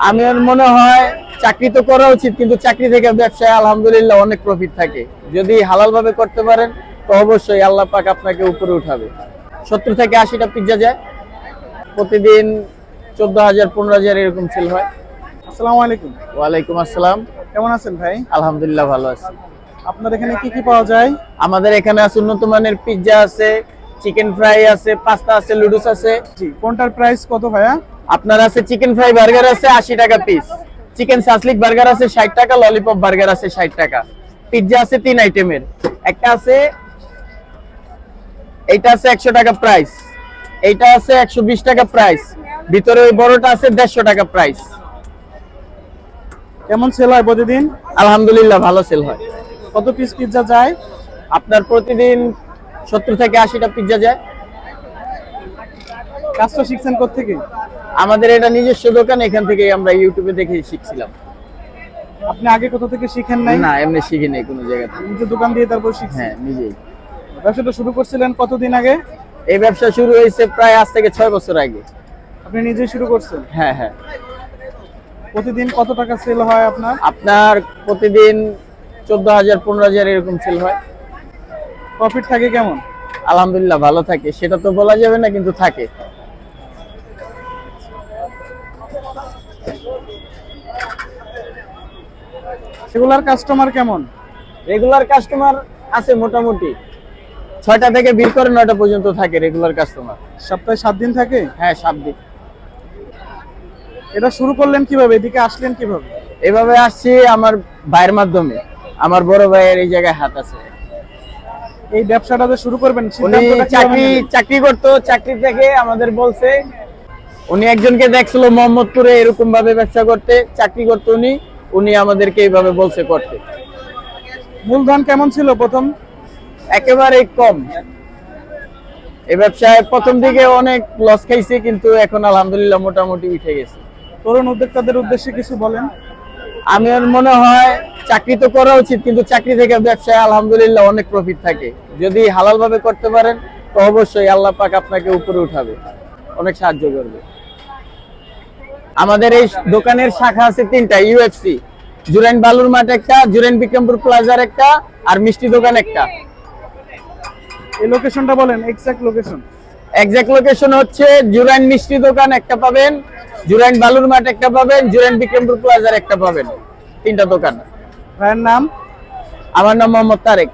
আমার মনে হয় চাকরি তো করা উচিত, কিন্তু চাকরি থেকে ব্যবসায় আলহামদুলিল্লাহ অনেক প্রফিট থাকে। যদি হালাল ভাবে করতে পারেন তো অবশ্যই আল্লাহ পাক আপনাকে উপরে উঠাবে। 70 থেকে 80টা পিজ্জা যায় প্রতিদিন, 14,000 15,000 এরকম সেল হয়। আসসালামু আলাইকুম। ওয়ালাইকুম আসসালাম। কেমন আছেন ভাই? আলহামদুলিল্লাহ ভালো আছি। আপনার এখানে কি কি পাওয়া যায়? আমাদের এখানে আছে উন্নত মানের পিজ্জা আছে, চিকেন ফ্রাই আছে, পাস্তা আছে, লুডুস আছে। জি, কোনটার প্রাইস কত ভাইয়া? আপনার আছে চিকেন ফ্রাই বার্গার আছে 80 টাকা পিস, চিকেন সাসলিক বার্গার আছে 60 টাকা, ললিপপ বার্গার আছে 60 টাকা। পিজ্জা আছে 3 আইটেমের, একটা আছে এইটা আছে 100 টাকা প্রাইস, এইটা আছে 120 টাকা প্রাইস, ভিতরে ওই বড়টা আছে 150 টাকা প্রাইস। কেমন সেল হয় প্রতিদিন? আলহামদুলিল্লাহ ভালো সেল হয়। কত পিস পিৎজা যায়? আপনার প্রতিদিন 70 থেকে 80টা পিজ্জা যায়। কাজটা শিখছেন কোত্থেকে? আমাদের এটা নিজস্ব দোকান, এখান থেকে আমরা ইউটিউবে দেখে শিখছিলাম। আপনি আগে কোথা থেকে শিখেন নাই? না, এমনি শিখি নাই কোনো জায়গা থেকে। নিজে দোকান দিয়ে তারপর শিখছেন? হ্যাঁ, নিজেই। ব্যবসাটা শুরু করছিলেন কতদিন আগে? এই ব্যবসা শুরু হয়েছে প্রায় আজ থেকে 6 বছর আগে। আপনি নিজেই শুরু করছেন? হ্যাঁ হ্যাঁ। প্রতিদিন কত টাকা সেল হয় আপনার? আপনার প্রতিদিন 14,000 15,000 এরকম সেল হয়। প্রফিট থাকে কেমন? আলহামদুলিল্লাহ ভালো থাকে, সেটা তো বলা যাবে না, কিন্তু থাকে। রেগুলার কাস্টমার কেমন? রেগুলার কাস্টমার আছে মোটামুটি 6টা থেকে বের করে 9টা পর্যন্ত থাকে রেগুলার কাস্টমার। সপ্তাহে 7 দিন থাকে? হ্যাঁ, 7 দিন। এটা শুরু করলেন কিভাবে? এদিকে আসলেন কিভাবে? এভাবে আসছি আমার ভাইয়ের মাধ্যমে। আমার বড় ভাইয়ের এই জায়গায় হাত আছে। এই ব্যবসাটা যে শুরু করবেন উনি সিদ্ধান্তটা কিভাবে নিলেন? চাকরি করতো, চাকরি থেকে আমাদের বলছে, উনি একজনকে দেখছিল মোহাম্মদপুরে এরকম ভাবে ব্যবসা করতে, চাকরি করতো উনি আমাদেরকে এইভাবে বলছে করতে। মূলধন কেমন ছিল প্রথম? একেবারে কম। এই ব্যবসায় প্রথম দিকে অনেক লস খাইছে, কিন্তু এখন আলহামদুলিল্লাহ মোটামুটি উঠে গেছে। তরুণ উদ্যোক্তাদের উদ্দেশ্যে কিছু বলেন। আমার মনে হয় চাকরি তো করা উচিত, কিন্তু চাকরি থেকে ব্যবসায় আলহামদুলিল্লাহ অনেক প্রফিট থাকে। যদি হালাল ভাবে করতে পারেন তো অবশ্যই আল্লাহ পাক আপনাকে উপরে উঠাবে, অনেক সাহায্য করবে। আমাদের এই দোকানের শাখা আছে 3টা, ইউএফসি, জুরাইন বালুর মাঠ একটা, জুরাইন বিক্রমপুর প্লাজার একটা, আর মিষ্টি দোকান একটা। এই লোকেশনটা বলেন, এক্সাক্ট লোকেশন। এক্সাক্ট লোকেশন হচ্ছে জুরাইন মিষ্টি দোকান একটা পাবেন, জুরাইন বালুর মাঠ একটা পাবেন, জুরাইন বিক্রমপুর প্লাজার একটা পাবেন। 3টা দোকান। ভাইয়ের নাম? আমার নাম মোহাম্মদ তারেক।